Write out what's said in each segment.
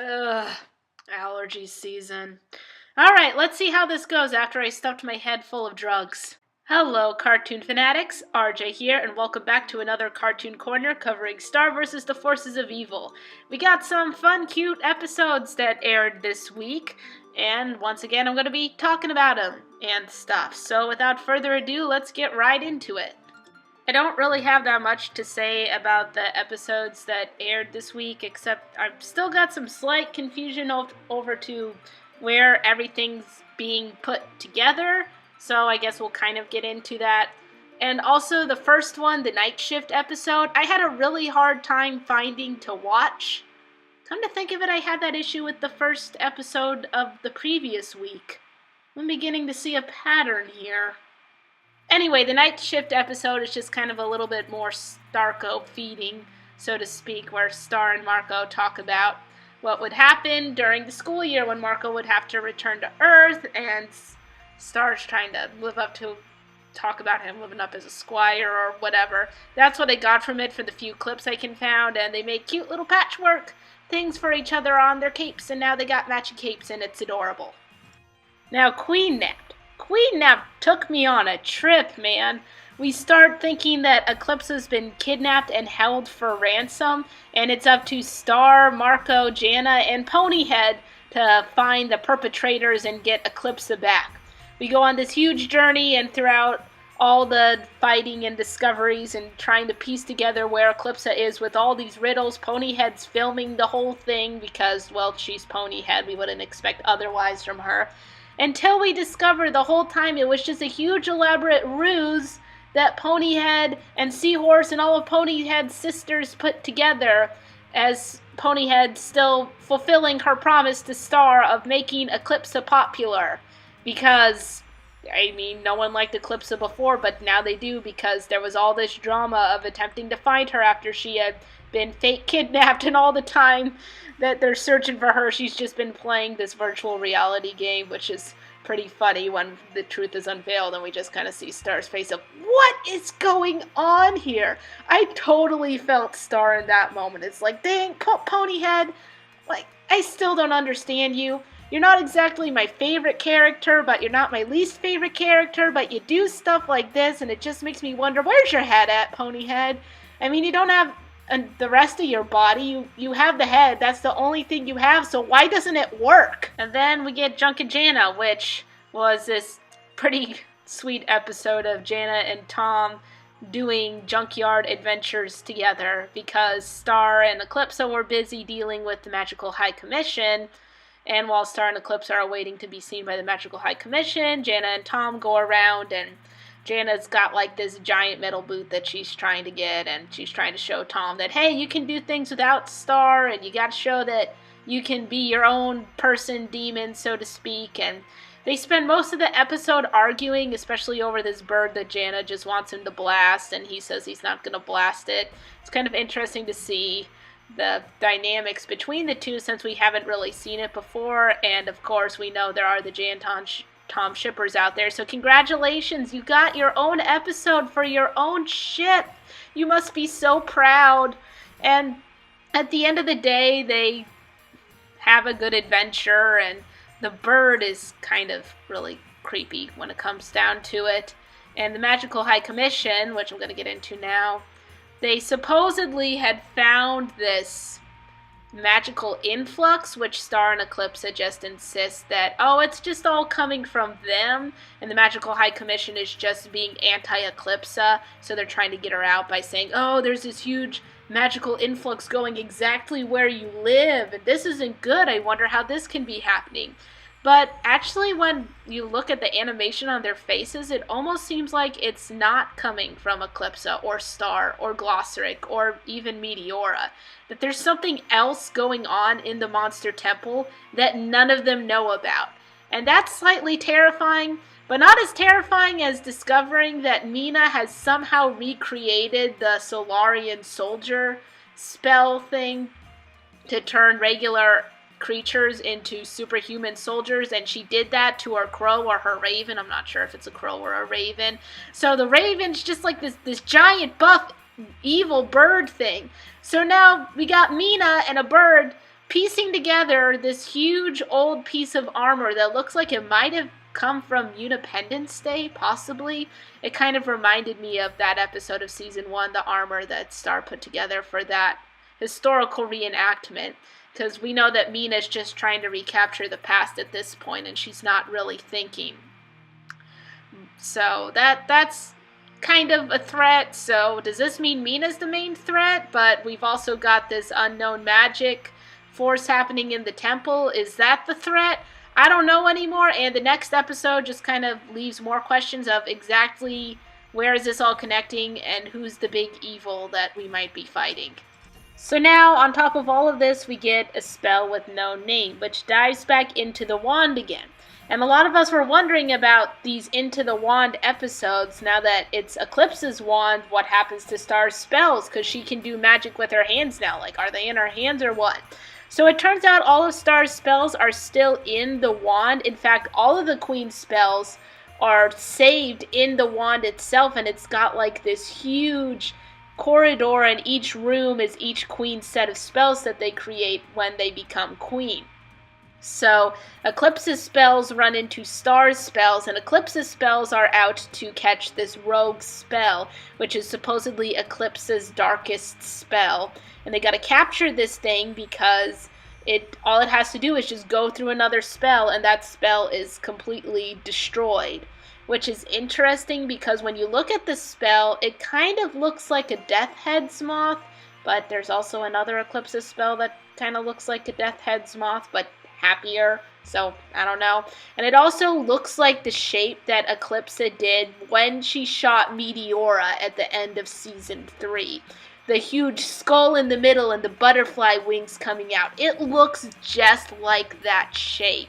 Ugh, allergy season. Alright, let's see how this goes after I stuffed my head full of drugs. Hello, cartoon fanatics. RJ here, and welcome back to another Cartoon Corner covering Star vs. the Forces of Evil. We got some fun, cute episodes that aired this week, and once again, I'm going to be talking about them and stuff. So without further ado, let's get right into it. I don't really have that much to say about the episodes that aired this week, except I've still got some slight confusion over to where everything's being put together, so I guess we'll kind of get into that. And also the first one, the night shift episode, I had a really hard time finding to watch. Come to think of it, I had that issue with the first episode of the previous week. I'm beginning to see a pattern here. Anyway, the night shift episode is just kind of a little bit more Starco feeding, so to speak, where Star and Marco talk about what would happen during the school year when Marco would have to return to Earth, and Star's trying to talk about him living up as a squire or whatever. That's what I got from it for the few clips I can find, and they make cute little patchwork things for each other on their capes, and now they got matching capes, and it's adorable. Now, Queen Nap took me on a trip, man. We start thinking that Eclipsa's been kidnapped and held for ransom, and it's up to Star, Marco, Jana, and Ponyhead to find the perpetrators and get Eclipsa back. We go on this huge journey, and throughout all the fighting and discoveries and trying to piece together where Eclipsa is with all these riddles, Ponyhead's filming the whole thing because, well, she's Ponyhead. We wouldn't expect otherwise from her. Until we discover the whole time it was just a huge elaborate ruse that Ponyhead and Seahorse and all of Ponyhead's sisters put together, as Ponyhead still fulfilling her promise to Star of making Eclipsa popular. Because, no one liked Eclipsa before, but now they do because there was all this drama of attempting to find her after she had been fake kidnapped, and all the time that they're searching for her, she's just been playing this virtual reality game, which is pretty funny when the truth is unveiled and we just kind of see Star's face of, what is going on here? I totally felt Star in that moment. It's like, dang, Ponyhead, like, I still don't understand you. You're not exactly my favorite character, but you're not my least favorite character, but you do stuff like this, and it just makes me wonder, where's your head at, Ponyhead? You don't have the rest of your body. You have the head. That's the only thing you have, so why doesn't it work? And then we get Junk and Jana, which was this pretty sweet episode of Jana and Tom doing junkyard adventures together because Star and Eclipsa were busy dealing with the Magical High Commission. And while Star and Eclipsa are waiting to be seen by the Magical High Commission, Jana and Tom go around, and Jana's got like this giant metal boot that she's trying to get, and she's trying to show Tom that, hey, you can do things without Star, and you gotta show that you can be your own person, demon, so to speak. And they spend most of the episode arguing, especially over this bird that Jana just wants him to blast, and he says he's not gonna blast it. It's kind of interesting to see the dynamics between the two since we haven't really seen it before, and of course we know there are the Jan Tom shippers out there, so congratulations, you got your own episode for your own ship. You must be so proud. And at the end of the day, they have a good adventure, and the bird is kind of really creepy when it comes down to it. And the Magical High Commission, which I'm going to get into now, they supposedly had found this magical influx, which Star and Eclipsa just insist that, oh, it's just all coming from them, and the Magical High Commission is just being anti-Eclipsa, so they're trying to get her out by saying, oh, there's this huge magical influx going exactly where you live, and this isn't good, I wonder how this can be happening. But actually, when you look at the animation on their faces, it almost seems like it's not coming from Eclipsa or Star or Glossaric or even Meteora. That there's something else going on in the Monster Temple that none of them know about. And that's slightly terrifying, but not as terrifying as discovering that Mina has somehow recreated the Solarian soldier spell thing to turn regular creatures into superhuman soldiers, and she did that to her crow or her raven. I'm not sure if it's a crow or a raven. So the raven's just like this giant buff evil bird thing. So now we got Mina and a bird piecing together this huge old piece of armor that looks like it might have come from Independence Day, possibly. It kind of reminded me of that episode of season 1, the armor that Star put together for that historical reenactment, because we know that Mina's just trying to recapture the past at this point, and she's not really thinking. So that's kind of a threat. So does this mean Mina's the main threat? But we've also got this unknown magic force happening in the temple. Is that the threat? I don't know anymore, and the next episode just kind of leaves more questions of exactly where is this all connecting and who's the big evil that we might be fighting. So now, on top of all of this, we get a spell with no name, which dives back into the wand again. And a lot of us were wondering about these Into the Wand episodes, now that it's Eclipse's wand, what happens to Star's spells, because she can do magic with her hands now. Like, are they in her hands or what? So it turns out all of Star's spells are still in the wand. In fact, all of the Queen's spells are saved in the wand itself, and it's got like this huge corridor, and each room is each Queen's set of spells that they create when they become Queen. So Eclipse's spells run into Star's spells, and Eclipse's spells are out to catch this rogue spell, which is supposedly Eclipse's darkest spell. And they gotta capture this thing because all it has to do is just go through another spell, and that spell is completely destroyed. Which is interesting because when you look at the spell, it kind of looks like a Death Head's Moth, but there's also another Eclipse's spell that kind of looks like a Death Head's Moth, but happier, so I don't know. And it also looks like the shape that Eclipse did when she shot Meteora at the end of season 3. The huge skull in the middle and the butterfly wings coming out. It looks just like that shape.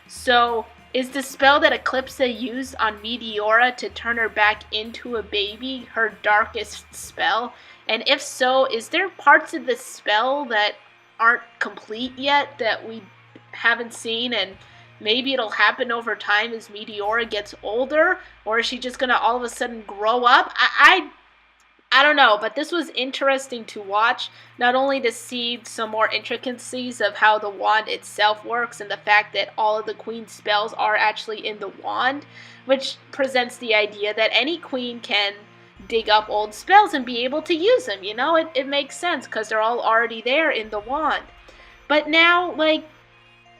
So is the spell that Eclipse used on Meteora to turn her back into a baby her darkest spell? And if so, is there parts of the spell that aren't complete yet that we haven't seen, and maybe it'll happen over time as Meteora gets older? Or is she just gonna all of a sudden grow up? I don't know, but this was interesting to watch, not only to see some more intricacies of how the wand itself works and the fact that all of the Queen's spells are actually in the wand, which presents the idea that any queen can dig up old spells and be able to use them. You know, it makes sense because they're all already there in the wand. But now, like,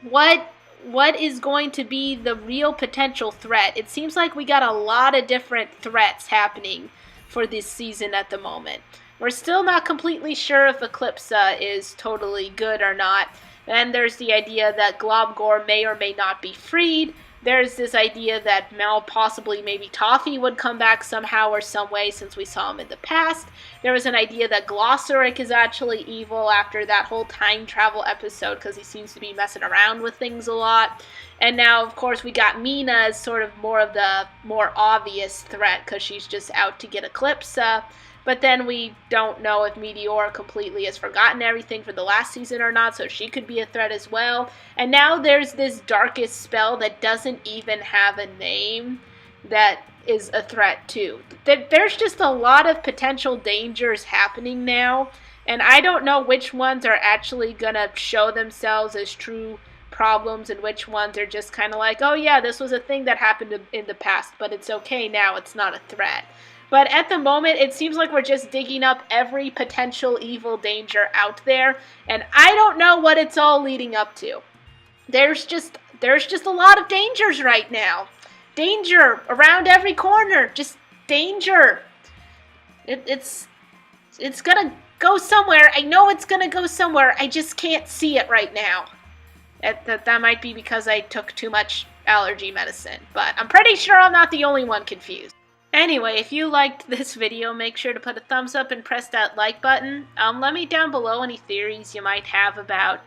what is going to be the real potential threat? It seems like we got a lot of different threats happening for this season at the moment. We're still not completely sure if Eclipse is totally good or not. Then there's the idea that Globgor may or may not be freed. There's this idea that possibly maybe Toffee would come back somehow or some way since we saw him in the past. There was an idea that Glossaric is actually evil after that whole time travel episode because he seems to be messing around with things a lot. And now, of course, we got Mina as sort of more of the more obvious threat because she's just out to get Eclipse. But then we don't know if Meteora completely has forgotten everything from the last season or not, so she could be a threat as well. And now there's this darkest spell that doesn't even have a name that is a threat too. There's just a lot of potential dangers happening now, and I don't know which ones are actually gonna show themselves as true problems and which ones are just kind of like, oh yeah, this was a thing that happened in the past, but it's okay now, it's not a threat. But at the moment, it seems like we're just digging up every potential evil danger out there, and I don't know what it's all leading up to. There's just a lot of dangers right now. Danger around every corner. Just danger. It's gonna go somewhere. I know it's gonna go somewhere. I just can't see it right now. That might be because I took too much allergy medicine, but I'm pretty sure I'm not the only one confused. Anyway, if you liked this video, make sure to put a thumbs up and press that like button. Let me down below any theories you might have about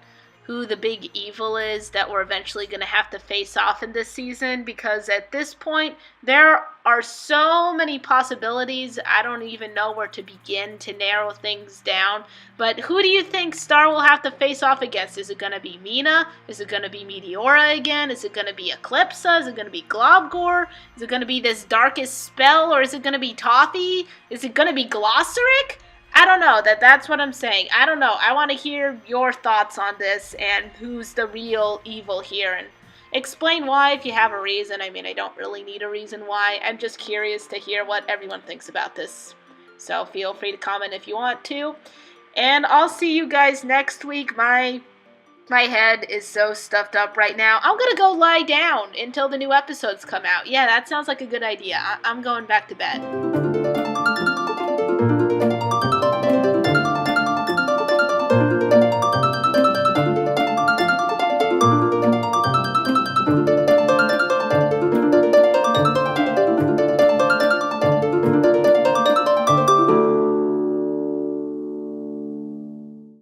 who the big evil is that we're eventually going to have to face off in this season, because at this point, there are so many possibilities, I don't even know where to begin to narrow things down. But who do you think Star will have to face off against? Is it going to be Mina? Is it going to be Meteora again? Is it going to be Eclipse? Is it going to be Globgor? Is it going to be this darkest spell? Or is it going to be Toffee? Is it going to be Glossaric? I don't know. That's what I'm saying. I don't know. I want to hear your thoughts on this and who's the real evil here, and explain why if you have a reason. I mean, I don't really need a reason why. I'm just curious to hear what everyone thinks about this. So feel free to comment if you want to. And I'll see you guys next week. My head is so stuffed up right now. I'm gonna go lie down until the new episodes come out. Yeah, that sounds like a good idea. I'm going back to bed.